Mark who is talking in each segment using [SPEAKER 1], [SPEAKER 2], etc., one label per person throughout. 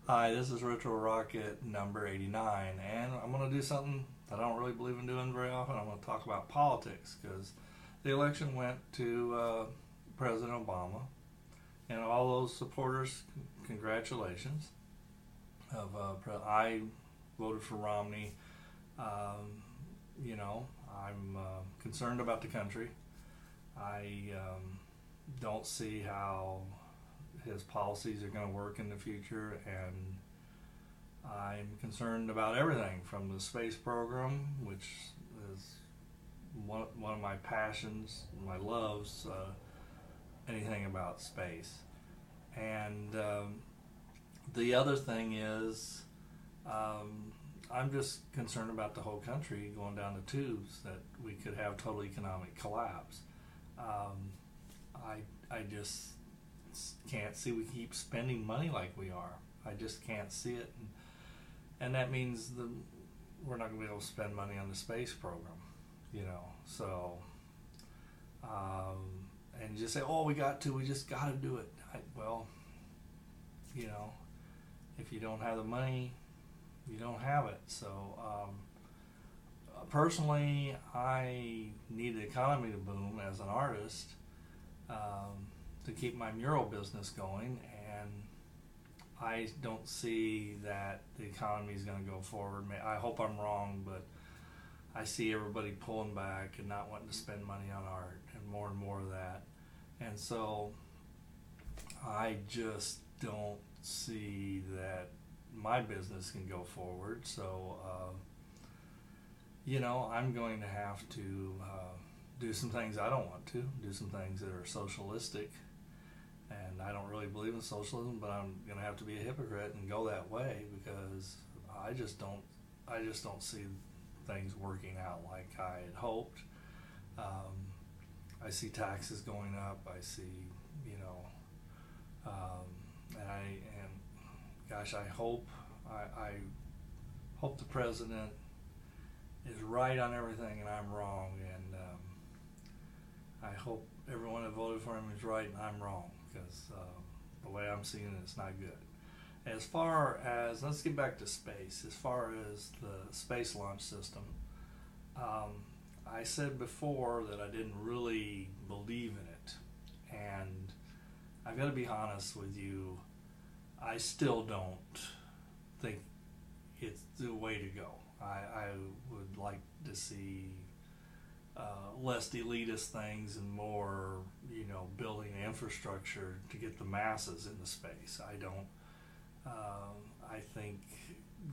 [SPEAKER 1] Hi, this is Retro Rocket number 89, and I'm going to do something that I don't really believe in doing very often. I'm going to talk about politics because the election went to President Obama, and all those supporters, congratulations. I voted for Romney. Um, I'm concerned about the country. I don't see how his policies are going to work in the future, and I'm concerned about everything from the space program, which is one of my passions, my loves, anything about space. And the other thing is, um, I'm just concerned about the whole country going down the tubes, that we could have total economic collapse. Um, I just can't see we keep spending money like we are. I just can't see it, and that means we're not going to be able to spend money on the space program. So and just say, oh, we just got to do it. Well, you know, if you don't have the money, you don't have it. So personally, I need the economy to boom as an artist, to keep my mural business going, and I don't see that the economy is going to go forward. I hope I'm wrong, but I see everybody pulling back and not wanting to spend money on art, and more of that. And so I just don't see that my business can go forward. So, I'm going to have to do some things I don't want to, do some things that are socialistic. And I don't really believe in socialism, but I'm going to have to be a hypocrite and go that way because I just don't see things working out like I had hoped. I see taxes going up. I see, and gosh, I hope the president is right on everything and I'm wrong, and I hope everyone that voted for him is right and I'm wrong, because the way I'm seeing it, it's not good. As far as, let's get back to space. As far as the space launch system, I said before that I didn't really believe in it, and I've got to be honest with you. I still don't think it's the way to go. I would like to see less elitist things and more, building infrastructure to get the masses into space. I think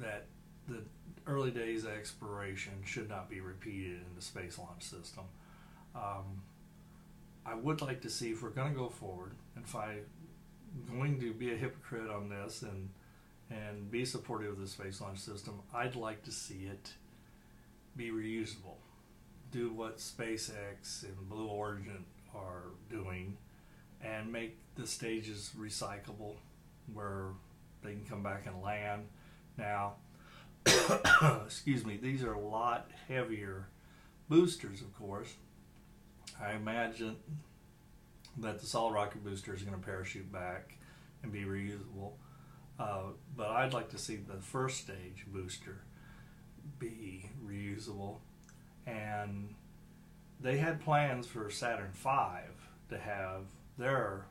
[SPEAKER 1] that the early days of exploration should not be repeated in the space launch system. Um, I would like to see, if we're going to go forward, and if I'm going to be a hypocrite on this and be supportive of the space launch system, I'd like to see it be reusable. Do what SpaceX and Blue Origin are doing and make the stages recyclable, where they can come back and land. Now, excuse me, these are a lot heavier boosters, of course. I imagine that the solid rocket booster is going to parachute back and be reusable. But I'd like to see the first stage booster be reusable. And they had plans for Saturn V to have their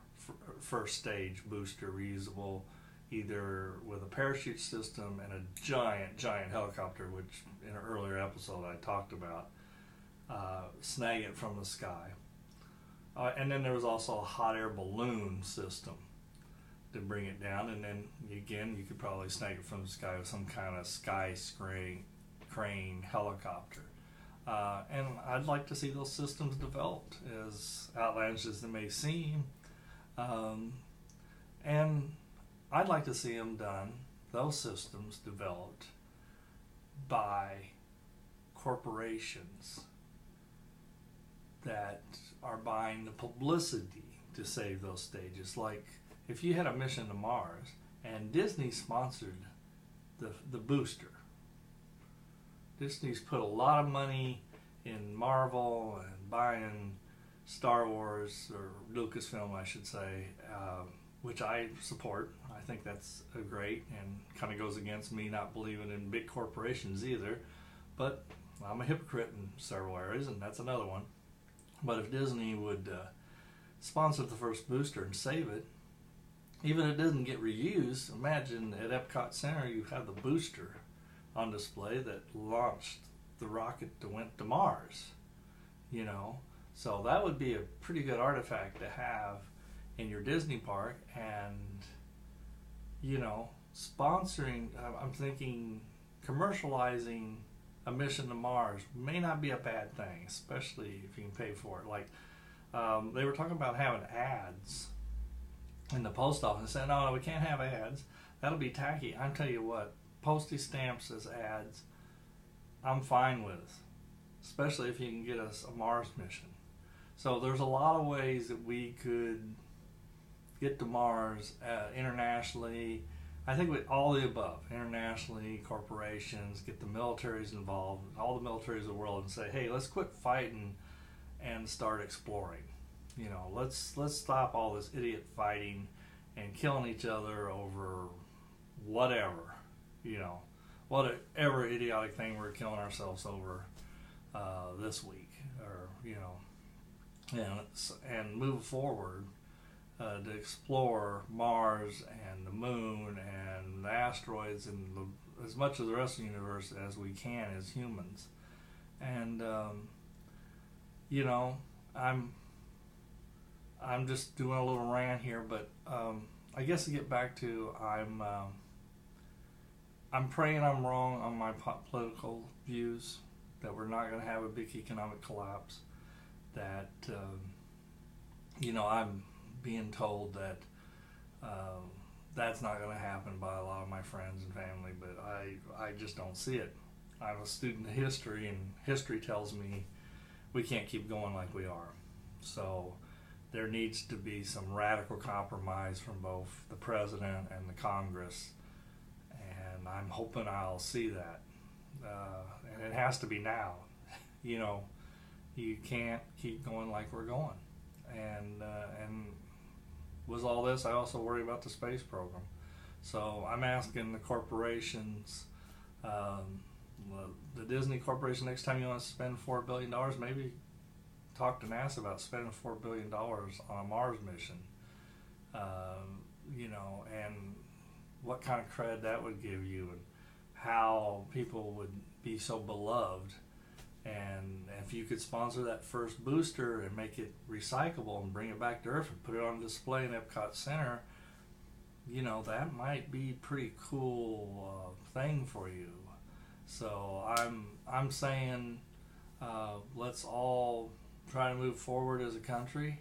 [SPEAKER 1] first stage booster reusable, either with a parachute system and a giant helicopter, which in an earlier episode I talked about, snag it from the sky. And then there was also a hot air balloon system to bring it down, and then again you could probably snag it from the sky with some kind of sky crane helicopter. And I'd like to see those systems developed, as outlandish as they may seem. And I'd like to see them done, those systems developed by corporations that are buying the publicity to save those stages. Like if you had a mission to Mars and Disney sponsored the booster. Disney's put a lot of money in Marvel and buying Star Wars, or Lucasfilm I should say, which I support. I think that's a great, and kind of goes against me not believing in big corporations either. But I'm a hypocrite in several areas, and that's another one. But if Disney would sponsor the first booster and save it, even if it doesn't get reused, imagine at Epcot Center you have the booster on display that launched the rocket that went to Mars. You know, so that would be a pretty good artifact to have in your Disney park. And you know, sponsoring, I'm thinking commercializing a mission to Mars may not be a bad thing, especially if you can pay for it. Like they were talking about having ads in the post office. Saying, no, we can't have ads. That'll be tacky. I'm telling you what, postage stamps as ads, I'm fine with, especially if you can get us a Mars mission. So there's a lot of ways that we could get to Mars internationally. I think with all the above, internationally, corporations, get the militaries involved, all the militaries of the world, and say, hey, let's quit fighting and start exploring. You know, let's stop all this idiot fighting and killing each other over whatever, you know, whatever idiotic thing we're killing ourselves over this week, or you know, and move forward to explore Mars and the moon and the asteroids and as much of the rest of the universe as we can as humans. And you know, I'm just doing a little rant here, but I guess to get back to, I'm praying I'm wrong on my political views, that we're not going to have a big economic collapse, that you know, I'm being told that that's not going to happen by a lot of my friends and family, but I just don't see it. I'm a student of history, and history tells me we can't keep going like we are. So there needs to be some radical compromise from both the president and the Congress, and I'm hoping I'll see that. And it has to be now. You know, you can't keep going like we're going. And with all this, I also worry about the space program. So I'm asking the corporations, the Disney Corporation, next time you want to spend $4 billion, maybe talk to NASA about spending $4 billion on a Mars mission. You know, and what kind of cred that would give you, and how people would be so beloved. And if you could sponsor that first booster and make it recyclable and bring it back to Earth and put it on display in Epcot Center, you know, that might be a pretty cool thing for you. So I'm saying let's all try to move forward as a country.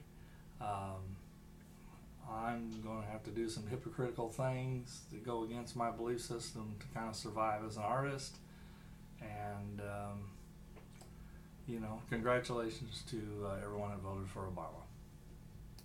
[SPEAKER 1] I'm going to have to do some hypocritical things that go against my belief system to kind of survive as an artist. And you know, congratulations to everyone that voted for Obama.